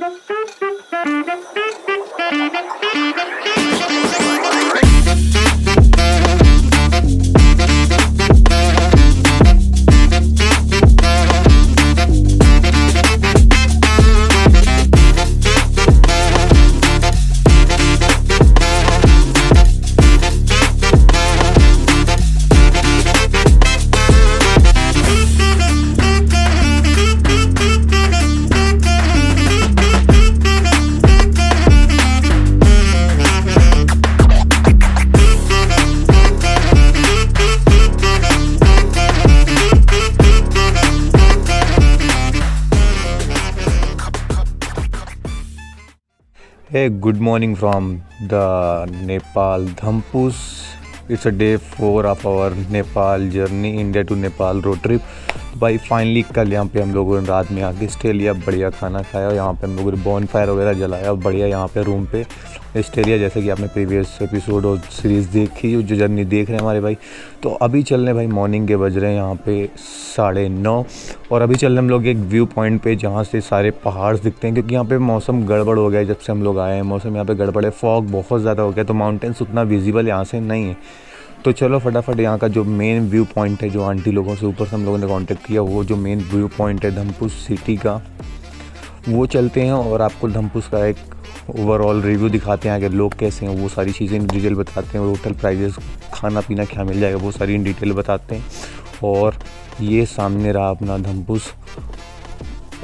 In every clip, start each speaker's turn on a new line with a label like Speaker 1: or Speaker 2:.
Speaker 1: Hey, good morning from the Nepal Dhampus. It's a day 4 of our Nepal journey, India to Nepal road trip. भाई finally कल यहाँ पे हम लोगों ने रात में आके स्टे लिया, बढ़िया खाना खाया और यहाँ पे हम लोगों ने बॉन फायर वगैरह जलाया और बढ़िया यहाँ पे रूम पे स्टे लिया, जैसे कि आपने प्रीवियस एपिसोड और सीरीज़ देखी जो जर्नी देख रहे हैं हमारे भाई। तो अभी चल रहे भाई, मॉर्निंग के बज रहे हैं यहाँ पे 9:30 और अभी चल रहे हम लोग एक व्यू पॉइंट पे जहाँ से सारे पहाड़ दिखते हैं, क्योंकि यहाँ पे मौसम गड़बड़ हो गया है। जब से हम लोग आए हैं मौसम यहाँ पे गड़बड़ है, फॉग बहुत ज़्यादा हो गया, तो माउंटेन्स उतना विजिबल यहाँ से नहीं है। तो चलो फटाफट यहाँ का जो मेन व्यू पॉइंट है, जो आंटी लोगों से ऊपर से हम लोगों ने कांटेक्ट किया, वो जो मेन व्यू पॉइंट है धम्पुस सिटी का, वो चलते हैं और आपको धम्पुस का एक ओवरऑल रिव्यू दिखाते हैं। अगर लोग कैसे हैं वो सारी चीज़ें इन डिटेल बताते हैं, होटल प्राइजेस, खाना पीना क्या मिल जाएगा वो सारी इन डिटेल बताते हैं। और ये सामने रहा अपना धम्पुस।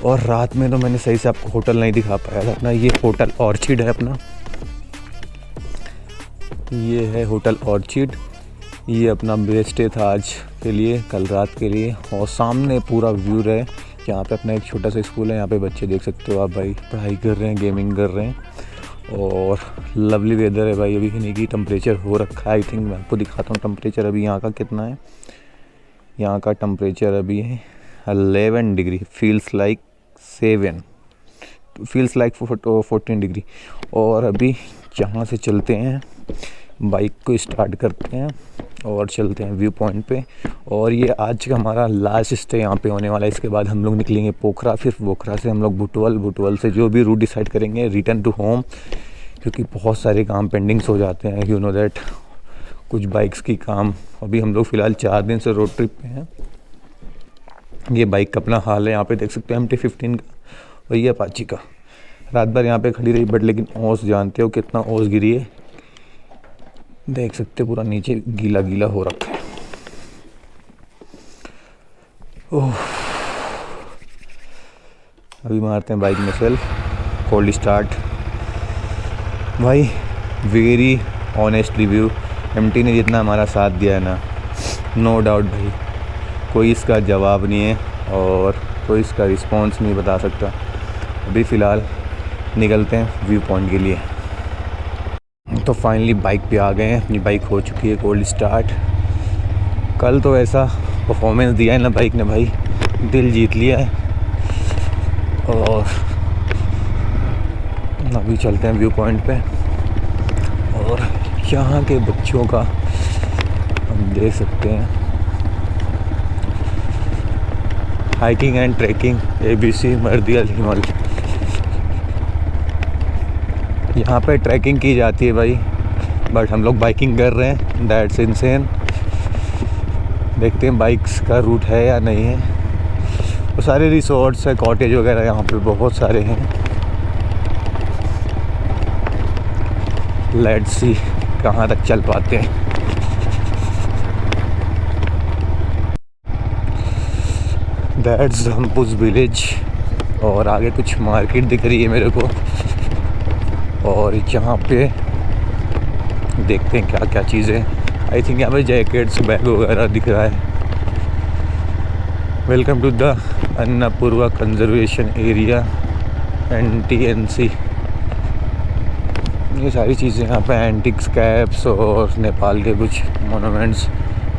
Speaker 1: और रात में तो मैंने सही से आपको होटल नहीं दिखा पाया था अपना। ये होटल ऑर्चिड है अपना, ये है होटल ऑर्चिड। ये अपना बेस्ट डे था आज के लिए, कल रात के लिए। और सामने पूरा व्यू है, यहाँ पे अपना एक छोटा सा स्कूल है, यहाँ पे बच्चे देख सकते हो आप भाई, पढ़ाई कर रहे हैं, गेमिंग कर रहे हैं। और लवली वेदर है भाई, अभी नहीं की टेम्परेचर हो रखा है। आई थिंक मैं आपको दिखाता हूँ टेम्परेचर अभी यहाँ का कितना है। यहाँ का टेम्परेचर अभी है 11 degree, feels like 7, feels like 14 degree. और अभी यहाँ से चलते हैं, बाइक को स्टार्ट करते हैं और चलते हैं व्यू पॉइंट पे। और ये आज का हमारा लास्ट स्टे यहाँ पे होने वाला है। इसके बाद हम लोग निकलेंगे पोखरा, फिर पोखरा से हम लोग बुटवल से जो भी रूट डिसाइड करेंगे रिटर्न टू होम, क्योंकि बहुत सारे काम पेंडिंग्स हो जाते हैं, यू नो दैट, कुछ बाइक्स की काम। अभी हम लोग फ़िलहाल 4 दिन से रोड ट्रिप पे हैं। ये बाइक का अपना हाल है, यहाँ पे देख सकते हो MT-15 का, और ये अपाची का। रात भर यहाँ पे खड़ी रही, बट लेकिन ओस जानते हो कितना ओस गिरी है, देख सकते हो पूरा नीचे गीला गीला हो रखा है। ओह, अभी मारते हैं बाइक में सेल्फ, कोल्ड स्टार्ट। भाई वेरी ऑनेस्ट रिव्यू, MT ने जितना हमारा साथ दिया है ना, नो डाउट भाई, कोई इसका जवाब नहीं है और कोई इसका रिस्पॉन्स नहीं बता सकता। अभी फ़िलहाल निकलते हैं व्यू पॉइंट के लिए। तो फाइनली बाइक पे आ गए हैं, अपनी बाइक हो चुकी है कोल्ड स्टार्ट। कल तो ऐसा परफॉर्मेंस दिया है ना बाइक ने भाई, दिल जीत लिया है। और अभी चलते हैं व्यू पॉइंट पे और यहाँ के बच्चों का हम देख सकते हैं, हाइकिंग एंड ट्रैकिंग ABC मर्दियल हिमाल। यहाँ पे ट्रैकिंग की जाती है भाई, बट हम लोग बाइकिंग कर रहे हैं, दैट्स इनसेन। देखते हैं बाइक्स का रूट है या नहीं है। वो सारे रिसोर्ट्स है, कॉटेज वगैरह यहाँ पे बहुत सारे हैं। लेट्स सी कहाँ तक चल पाते हैं। दैट्स धम्पुस विलेज और आगे कुछ मार्केट दिख रही है मेरे को। और यहाँ पे देखते हैं क्या क्या चीज़ें। आई थिंक यहाँ पे जैकेट्स, बैग वगैरह दिख रहा है। Welcome to the Annapurna conservation area NTNC। ये सारी चीज़ें यहाँ पे, एंटिक्स, कैप्स और नेपाल के कुछ मोनूमेंट्स।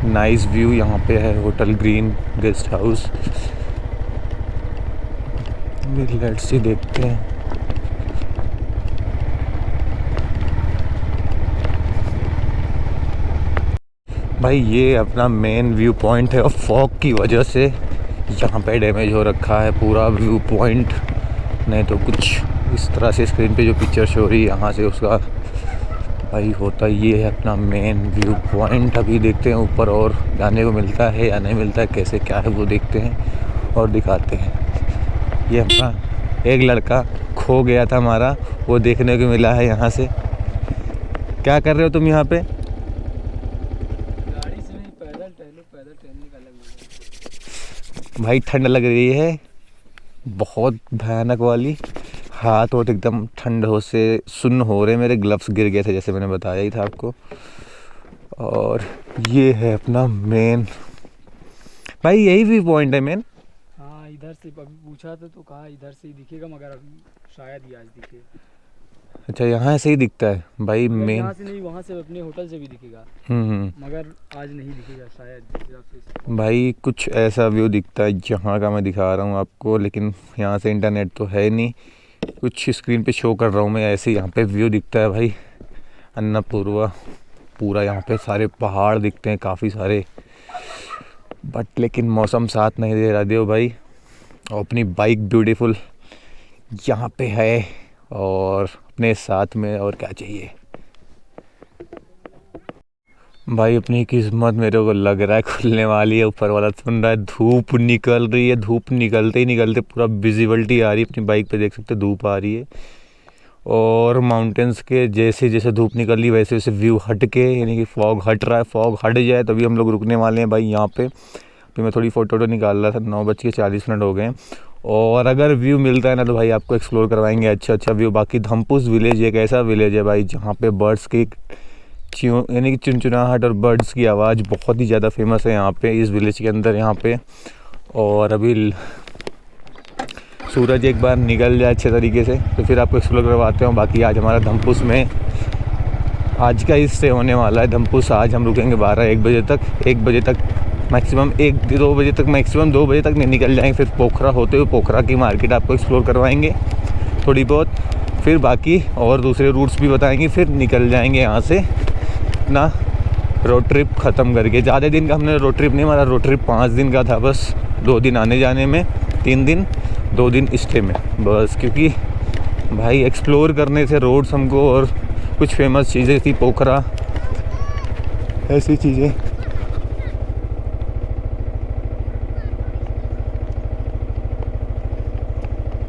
Speaker 1: नाइस व्यू यहाँ पे है, hotel green guest house. Let's see देखते हैं। भाई ये अपना मेन व्यू पॉइंट है और फॉग की वजह से यहाँ पे डैमेज हो रखा है पूरा व्यू पॉइंट, नहीं तो कुछ इस तरह से स्क्रीन पे जो पिक्चर शो हो रही है यहाँ से उसका भाई होता ये है अपना मेन व्यू पॉइंट। अभी देखते हैं ऊपर और जाने को मिलता है या नहीं मिलता है, कैसे क्या है वो देखते हैं और दिखाते हैं। ये अपना एक लड़का खो गया था हमारा, वो देखने को मिला है यहाँ से। क्या कर रहे हो तुम यहाँ पे?
Speaker 2: गाड़ी से नहीं, पैदल टहलने का अलग मजा। भाई
Speaker 1: ठंड लग रही है बहुत भयानक वाली, हाथ और एकदम ठंड हो से सुन्न हो रहे, मेरे ग्लव्स गिर गए थे जैसे मैंने बताया ही था आपको। और ये है अपना मेन, भाई यही व्यू पॉइंट है मेन।
Speaker 2: हाँ इधर से अभी पूछा था तो कहा इधर से ही दिखेगा, मगर अभी शायद ही आज दिखे।
Speaker 1: अच्छा यहाँ से ही दिखता है भाई मेन?
Speaker 2: यहाँ से नहीं, वहाँ से अपने होटल से भी दिखेगा। मगर आज नहीं दिखेगा शायद।
Speaker 1: भाई कुछ ऐसा व्यू दिखता है जहाँ का मैं दिखा रहा हूँ आपको, लेकिन यहाँ से इंटरनेट तो है नहीं, कुछ स्क्रीन पे शो कर रहा हूँ मैं ऐसे। यहाँ पे व्यू दिखता है भाई अन्नपूर्वा पूरा, यहाँ पे सारे पहाड़ दिखते हैं काफ़ी सारे, बट लेकिन मौसम साथ नहीं दे रहा दियो भाई। और अपनी बाइक ब्यूटीफुल यहाँ पे है और अपने साथ में और क्या चाहिए भाई। अपनी किस्मत मेरे को लग रहा है खुलने वाली है, ऊपर वाला सुन रहा है। धूप निकल रही है, धूप निकलते ही निकलते पूरा विजिबिलिटी आ रही है, अपनी बाइक पे देख सकते धूप आ रही है। और माउंटेन्स के जैसे जैसे धूप निकल रही वैसे वैसे व्यू हट के, यानी कि फॉग हट रहा है, फॉग हट जाए तभी हम लोग रुकने वाले हैं भाई यहाँ पे। अभी मैं थोड़ी फ़ोटो निकाल रहा था, 9:40 हो गए। और अगर व्यू मिलता है ना तो भाई आपको एक्सप्लोर करवाएंगे अच्छा व्यू। बाकी धम्पुस विलेज एक ऐसा विलेज है भाई जहाँ पे बर्ड्स की यानी कि चुनचुनाहट और बर्ड्स की आवाज़ बहुत ही ज़्यादा फेमस है यहाँ पे, इस विलेज के अंदर यहाँ पे। और अभी सूरज एक बार निकल जाए अच्छे तरीके से तो फिर आपको एक्सप्लोर करवाते हैं। बाकी आज हमारा धम्पुस में आज का ही स्टे होने वाला है। धम्पुस आज हम रुकेंगे 12-1 बजे तक, 1 बजे तक मैक्सिमम, 1-2 बजे तक मैक्सिमम, 2 बजे तक नहीं निकल जाएंगे। फिर पोखरा होते हुए पोखरा की मार्केट आपको एक्सप्लोर करवाएंगे थोड़ी बहुत, फिर बाकी और दूसरे रूट्स भी बताएंगे, फिर निकल जाएंगे यहाँ से अपना रोड ट्रिप ख़त्म करके। ज़्यादा दिन का हमने रोड ट्रिप नहीं, हमारा रोड ट्रिप 5 दिन का था बस, 2 दिन आने जाने में, 3 दिन 2 दिन स्टे में बस। क्योंकि भाई एक्सप्लोर करने से रोड्स हमको और कुछ फेमस चीज़ें थी, पोखरा ऐसी चीज़ें।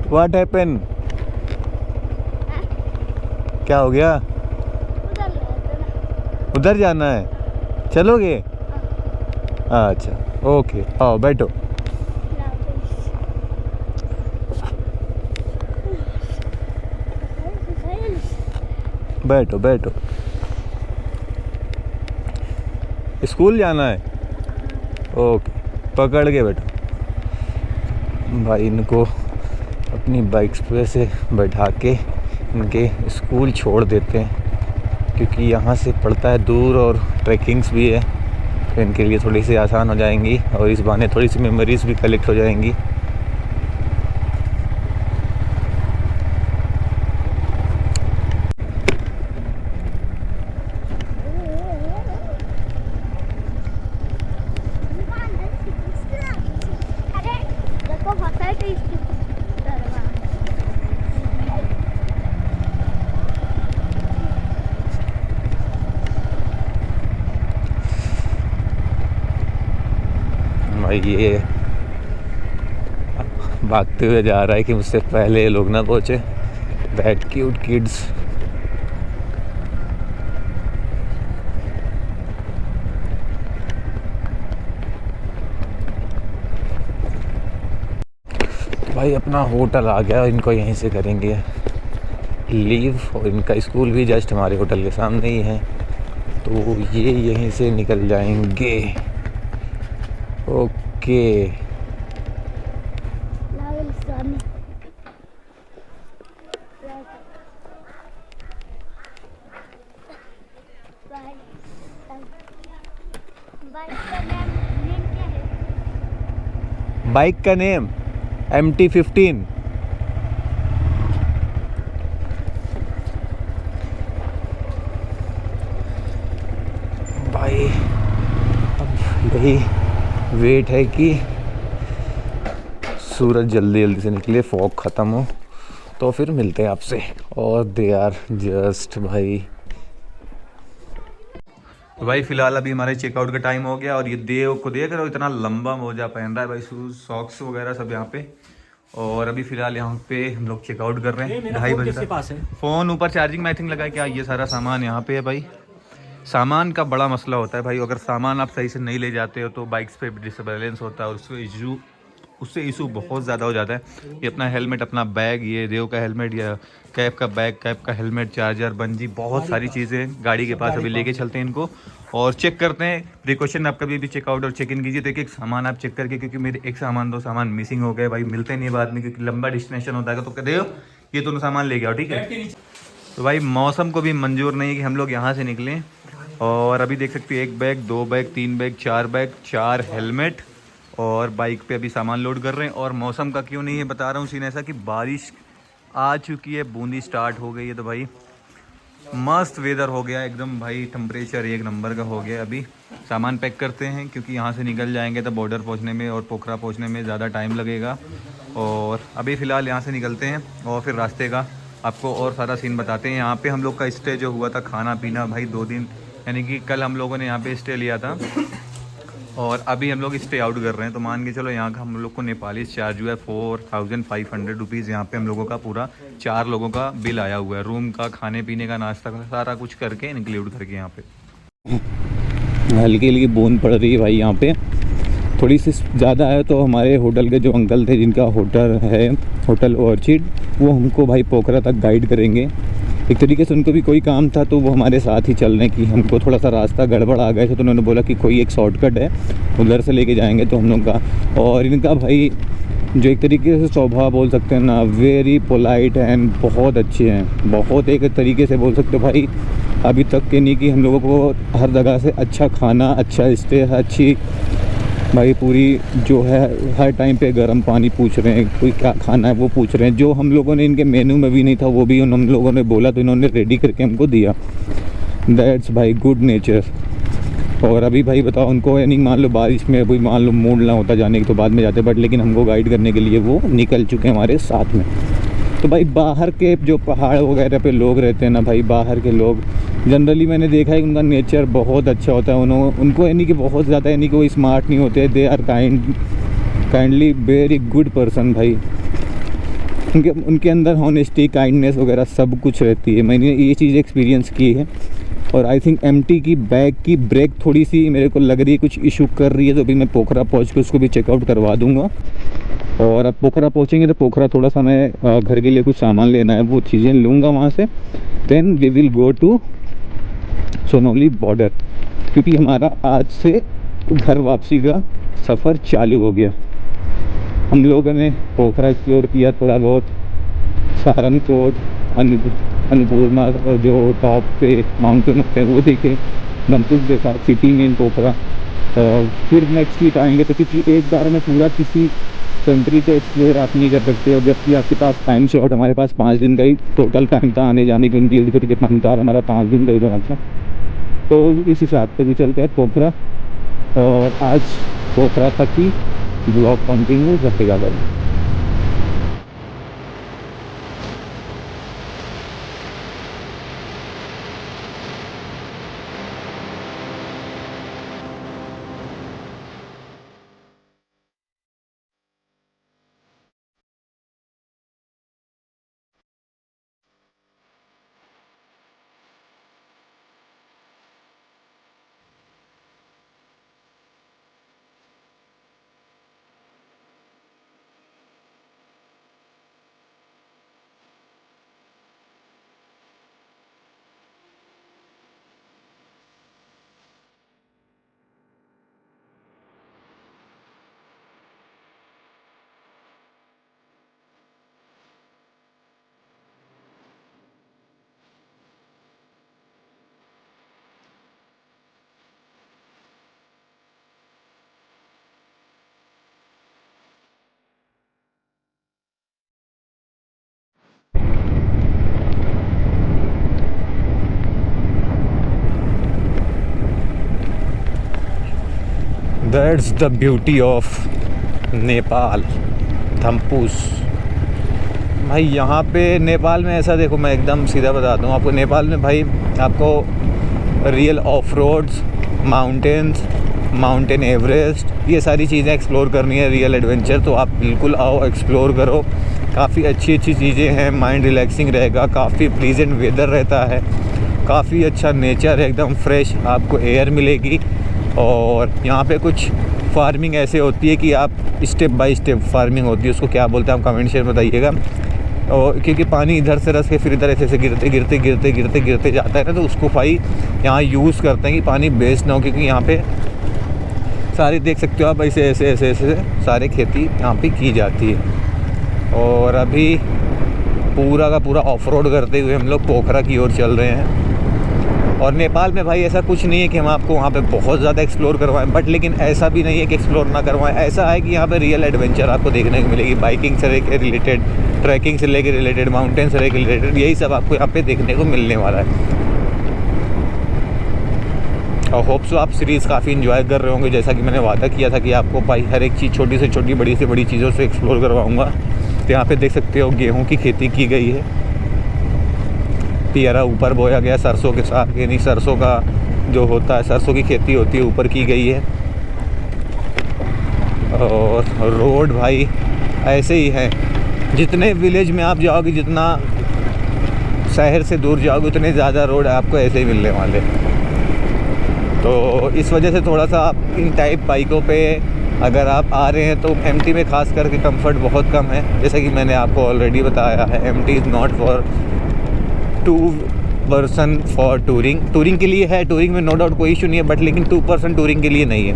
Speaker 1: What happen? क्या हो गया? उधर जाना है, चलोगे? अच्छा ओके, आओ बैठो। बैठो बैठो। स्कूल जाना है? ओके पकड़ के बैठो। भाई इनको अपनी बाइक्स पे से बैठा के इनके स्कूल छोड़ देते हैं, क्योंकि यहाँ से पड़ता है दूर और ट्रैकिंग्स भी है, तो इनके लिए थोड़ी सी आसान हो जाएंगी और इस बहाने थोड़ी सी मेमोरीज भी कलेक्ट हो जाएंगी। भाई ये भागते हुए जा रहा है कि मुझसे पहले लोग ना पहुँचे। That cute kids. भाई अपना होटल आ गया, इनको यहीं से करेंगे लीव, और इनका स्कूल भी जस्ट हमारे होटल के सामने ही है, तो ये यहीं से निकल जाएंगे। ओके बाइक का नेम MT-15। भाई अब यही वेट है कि सूरज जल्दी जल्दी से निकले, फॉग ख़त्म हो तो फिर मिलते हैं आपसे। और दे आर जस्ट भाई फ़िलहाल अभी हमारे चेकआउट का टाइम हो गया और ये देव को देख रहे हो इतना लंबा मोजा पहन रहा है भाई, शूज़ सॉक्स वगैरह सब यहाँ पे। और अभी फ़िलहाल यहाँ पे हम लोग चेकआउट कर रहे हैं 2:30 बजे तक। फ़ोन ऊपर चार्जिंग में आई थिंक लगा है क्या, ये सारा सामान यहाँ पे है भाई। सामान का बड़ा मसला होता है भाई, अगर सामान आप सही से नहीं ले जाते हो तो बाइक्स पे डिसबैलेंस होता है और उससे इशू बहुत ज़्यादा हो जाता है। ये अपना हेलमेट, अपना बैग, ये देव का हेलमेट या कैब का बैग, कैब का हेलमेट, चार्जर, बंजी, बहुत सारी चीज़ें गाड़ी के पास अभी लेके चलते हैं इनको और चेक करते हैं। प्रिकॉशन आप कभी भी चेकआउट और चेक इन कीजिए तो एक सामान आप चेक करके, क्योंकि मेरे एक सामान 2 सामान मिसिंग हो गए भाई, मिलते नहीं बाद में क्योंकि लंबा डेस्टिनेशन होता है। तो देव ये दोनों सामान ले गया, ठीक है। तो भाई मौसम को भी मंजूर नहीं है कि हम लोग यहाँ से निकलें। और अभी देख सकते हो 1 bag, 2 bag, 3 bag, 4 bag, 4 helmet और बाइक पे अभी सामान लोड कर रहे हैं। और मौसम का क्यों नहीं है बता रहा हूँ सीन ऐसा कि बारिश आ चुकी है, बूंदी स्टार्ट हो गई है, तो भाई मस्त वेदर हो गया एकदम भाई, टेम्परेचर 1 नंबर का हो गया। अभी सामान पैक करते हैं क्योंकि यहाँ से निकल जाएंगे तो बॉर्डर पहुँचने में और पोखरा पहुँचने में ज़्यादा टाइम लगेगा। और अभी फ़िलहाल यहाँ से निकलते हैं और फिर रास्ते का आपको और सारा सीन बताते हैं। यहाँ पे हम लोग का स्टे जो हुआ था, खाना पीना भाई 2 दिन, यानी कि कल हम लोगों ने यहाँ पे स्टे लिया था और अभी हम लोग स्टे आउट कर रहे हैं। तो मान के चलो यहाँ का हम लोग को नेपाली चार्ज हुआ है 4500 रुपीज़। यहाँ पे हम लोगों का पूरा 4 लोगों का बिल आया हुआ है, रूम का, खाने पीने का, नाश्ता का, सारा कुछ करके इंक्लूड करके। यहाँ पे हल्की हल्की बूंद पड़ रही है भाई, यहाँ पे थोड़ी सी ज़्यादा है। तो हमारे होटल के जो अंकल थे जिनका होटल है होटल ऑर्चिड, वो हमको भाई पोखरा तक गाइड करेंगे। एक तरीके से उनको भी कोई काम था तो वो हमारे साथ ही चल रहे हैं कि हमको थोड़ा सा रास्ता गड़बड़ आ गया था तो उन्होंने बोला कि कोई एक शॉर्टकट है उधर से लेके जाएंगे तो हम लोग का। और इनका भाई जो एक तरीके से स्वभाव बोल सकते हैं ना, वेरी पोलाइट एंड बहुत अच्छे हैं, बहुत एक तरीके से बोल सकते हो भाई। अभी तक के नहीं कि हम लोगों को हर जगह से अच्छा खाना, अच्छा स्टे, अच्छी भाई पूरी जो है हर टाइम पे गर्म पानी पूछ रहे हैं, कोई क्या खाना है वो पूछ रहे हैं। जो हम लोगों ने इनके मेन्यू में भी नहीं था वो भी हम लोगों ने बोला तो इन्होंने रेडी करके हमको दिया। दैट्स भाई गुड नेचर। और अभी भाई बताओ उनको, यानी मान लो बारिश में अभी मान लो मूड ना होता जाने की तो बाद में जाते, बट लेकिन हमको गाइड करने के लिए वो निकल चुके हैं हमारे साथ में। तो भाई बाहर के जो पहाड़ वगैरह पे लोग रहते हैं ना भाई, बाहर के लोग जनरली मैंने देखा है उनका नेचर बहुत अच्छा होता है। उनको यानी कि बहुत ज़्यादा यानी कि वो स्मार्ट नहीं होते, they are kindly very good person भाई। उनके अंदर हॉनेस्टी, काइंडनेस वगैरह सब कुछ रहती है। मैंने ये चीज़ एक्सपीरियंस की है। और आई थिंक एमटी की बैग की ब्रेक थोड़ी सी मेरे को लग रही है कुछ इशू कर रही है, तो अभी मैं पोखरा पहुँच के उसको भी चेकआउट करवा दूँगा। और अब पोखरा पहुँचेंगे तो पोखरा थोड़ा सा मैं घर के लिए कुछ सामान लेना है, वो चीज़ें लूँगा वहाँ से। Then we will go to Sonauli border, क्योंकि हमारा आज से घर वापसी का सफ़र चालू हो गया। हम लोगों ने पोखरा एक्सप्लोर किया थोड़ा बहुत, सहारनकोट, अन्नपूर्णा जो टॉप पे माउंटेन होते हैं वो देखे, गंतुक देखा, सिटी में पोखरा। और फिर नेक्स्ट वीक आएंगे तो क्योंकि एक बार में पूरा किसी कंट्री को एक्सप्लोर आप नहीं कर सकते। और जबकि आपके पास टाइम शॉर्ट, हमारे पास 5 दिन का ही टोटल टाइम था आने जाने के, उनकी कितना था हमारा 5 दिन का इधर था। तो इस हिसाब से भी चलते हैं पोखरा। और आज पोखरा तक ही ब्लॉग कंटिन्यू रखेगा भाई। That's the beauty of Nepal, Thampus. भाई यहाँ पे नेपाल में ऐसा देखो, मैं एकदम सीधा बताता हूँ आपको, नेपाल में भाई आपको real of roads, mountains, mountain Everest, ये सारी चीज़ें एक्सप्लोर करनी है, रियल एडवेंचर, तो आप बिल्कुल आओ, एक्सप्लोर करो। काफ़ी अच्छी अच्छी चीज़ें हैं, माइंड रिलैक्सिंग रहेगा, काफ़ी प्लीजेंट वेदर रहता है, काफ़ी अच्छा नेचर है, एकदम फ्रेश आपको एयर मिलेगी। और यहाँ पे कुछ फार्मिंग ऐसे होती है कि आप स्टेप बाय स्टेप फार्मिंग होती है, उसको क्या बोलते हैं आप कमेंट शेयर बताइएगा। और क्योंकि पानी इधर से रस के फिर इधर ऐसे गिरते गिरते गिरते गिरते गिरते जाता है ना, तो उसको भाई यहाँ यूज़ करते हैं कि पानी वेस्ट ना हो, क्योंकि यहाँ पे सारे देख सकते हो आप ऐसे ऐसे ऐसे ऐसे सारे खेती यहाँ पे की जाती है। और अभी पूरा का पूरा ऑफ रोड करते हुए हम लोग पोखरा की ओर चल रहे हैं। और नेपाल में भाई ऐसा कुछ नहीं है कि हम आपको वहाँ पे बहुत ज़्यादा एक्सप्लोर करवाएं, बट लेकिन ऐसा भी नहीं है कि एक्सप्लोर ना करवाएं। ऐसा है कि यहाँ पे रियल एडवेंचर आपको देखने को मिलेगी, बाइकिंग से लेकर रिलेटेड, ट्रैकिंग से लेकर रिलेटेड, माउंटेन से लेकर रिलेटेड, यही सब आपको यहाँ पे देखने को मिलने वाला है। और होप सो आप सीरीज़ काफ़ी इन्जॉय कर रहे होंगे, जैसा कि मैंने वादा किया था कि आपको भाई हर एक चीज़ छोटी से छोटी, बड़ी से बड़ी चीज़ों से एक्सप्लोर करवाऊँगा। तो यहाँ पे देख सकते हो गेहूँ की खेती की गई है, पियरा ऊपर बोया गया सरसों के साथ, यानी सरसों का जो होता है, सरसों की खेती होती है, ऊपर की गई है। और रोड भाई ऐसे ही है, जितने विलेज में आप जाओगे, जितना शहर से दूर जाओगे, उतने ज़्यादा रोड आपको ऐसे ही मिलने वाले। तो इस वजह से थोड़ा सा आप इन टाइप बाइकों पे अगर आप आ रहे हैं तो एमटी में ख़ास करके कंफर्ट बहुत कम है, जैसा कि मैंने आपको ऑलरेडी बताया है। MT is not for 2 person for touring के लिए है, टूरिंग में नो डाउट कोई इशू नहीं है, बट लेकिन 2 पर्सन टूरिंग के लिए नहीं है।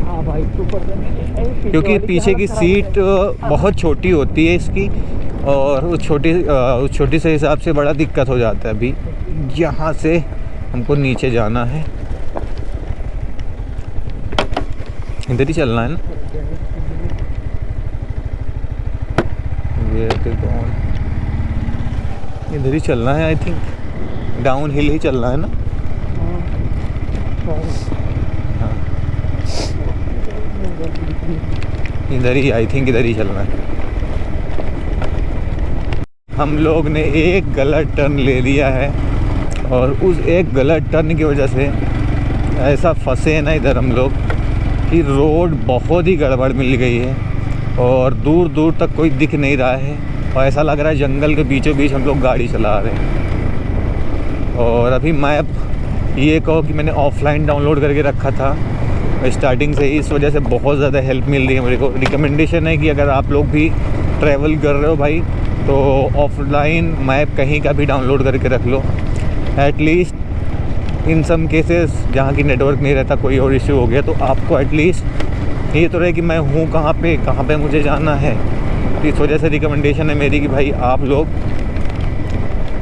Speaker 2: हाँ भाई 2%,
Speaker 1: क्योंकि पीछे की सीट बहुत छोटी होती है इसकी, और उस छोटी से हिसाब से बड़ा दिक्कत हो जाता है। अभी यहाँ से हमको नीचे जाना है, इधर ही चलना है ना, इधर ही चलना है, आई थिंक डाउन हिल ही चलना है ना। हाँ इधर ही, आई थिंक इधर ही चलना है। हम लोग ने एक गलत टर्न ले लिया है, और उस एक गलत टर्न की वजह से ऐसा फंसे हैं ना इधर हम लोग कि रोड बहुत ही गड़बड़ मिल गई है, और दूर दूर तक कोई दिख नहीं रहा है, और ऐसा लग रहा है जंगल के बीचों बीच हम लोग गाड़ी चला रहे हैं। और अभी मैप ये कहो कि मैंने ऑफलाइन डाउनलोड करके रखा था स्टार्टिंग से ही, इस वजह से बहुत ज़्यादा हेल्प मिल रही है मेरे को। रिकमेंडेशन है कि अगर आप लोग भी ट्रैवल कर रहे हो भाई, तो ऑफलाइन मैप कहीं का भी डाउनलोड करके रख लो। एटलीस्ट इन सम केसेस जहाँ की नेटवर्क नहीं रहता, कोई और इश्यू हो गया, तो आपको एटलीस्ट ये तो रहे कि मैं हूँ कहाँ पे मुझे जाना है। इस वजह से रिकमेंडेशन है मेरी कि भाई आप लोग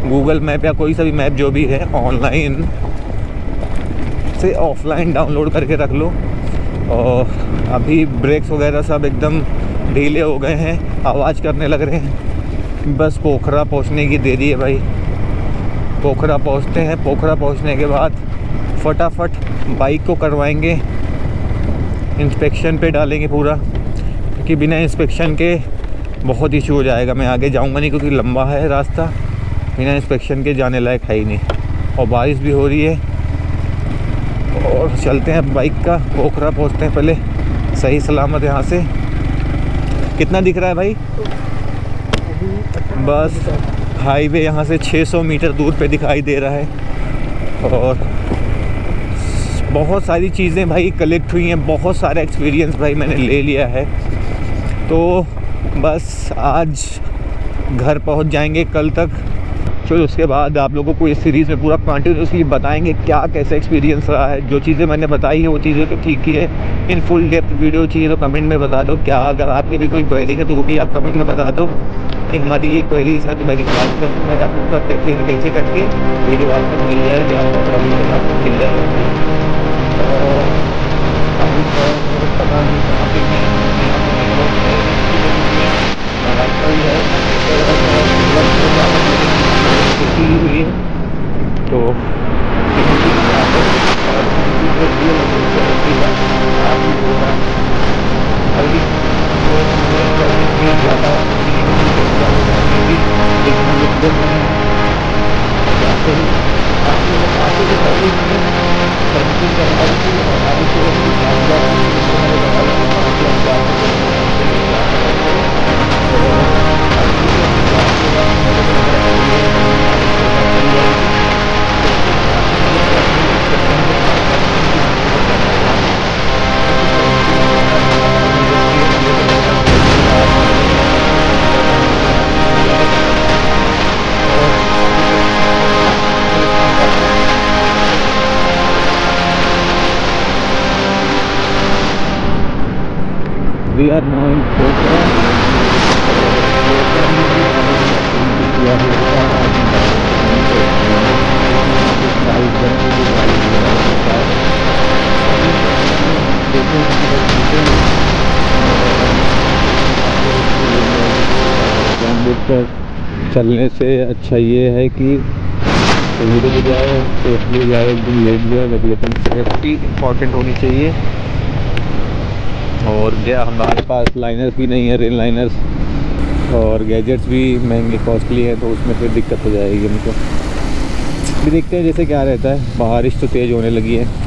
Speaker 1: गूगल मैप या कोई सा भी मैप जो भी है ऑनलाइन से ऑफलाइन डाउनलोड करके रख लो। और अभी ब्रेक्स वगैरह सब एकदम ढीले हो गए हैं, आवाज़ करने लग रहे हैं। बस पोखरा पहुंचने की देरी है भाई, पोखरा पहुंचते हैं। पोखरा पहुंचने के बाद फटाफट बाइक को करवाएंगे, इंस्पेक्शन पे डालेंगे पूरा, क्योंकि बिना इंस्पेक्शन के बहुत इशू हो जाएगा। मैं आगे जाऊंगा नहीं क्योंकि लंबा है रास्ता, बिना इंस्पेक्शन के जाने लायक है ही नहीं, और बारिश भी हो रही है। और चलते हैं बाइक का, पोखरा पहुंचते हैं पहले सही सलामत। यहाँ से कितना दिख रहा है भाई? बस हाईवे यहाँ से 600 मीटर दूर पे दिखाई दे रहा है। और बहुत सारी चीज़ें भाई कलेक्ट हुई हैं, बहुत सारा एक्सपीरियंस भाई मैंने ले लिया है। तो बस आज घर पहुँच जाएंगे कल तक, फिर उसके बाद आप लोगों को इस सीरीज़ में पूरा कंटिन्यूसली बताएंगे क्या कैसे एक्सपीरियंस रहा है। जो चीज़ें मैंने बताई हैं वो चीज़ें तो ठीक ही है। इन फुल डेप्थ वीडियो चाहिए तो कमेंट में बता दो। क्या अगर आपकी भी कोई क्वेरी है तो वो भी आप कमेंट में बता दो कि हमारी ये क्वेरी है, तो मेरी बात मैं आपको कैसे करके वीडियो आपको मिल जाए, आपको प्रॉब्लम आपको मिल जाए। पता नहीं कहाँ पे हुई है तो अभी We are now in Pokhara. चलने से अच्छा ये है कि धीरे भी जाए, सेफली जाए, एकदम लेट जाए, लेकिन सेफ्टी इम्पॉर्टेंट होनी चाहिए। और क्या हमारे पास लाइनर भी नहीं है, रेल लाइनर्स, और गैजेट्स भी महंगे कॉस्टली है, तो उसमें फिर दिक्कत हो जाएगी हमको। भी देखते हैं जैसे क्या रहता है। बारिश तो तेज़ होने लगी है।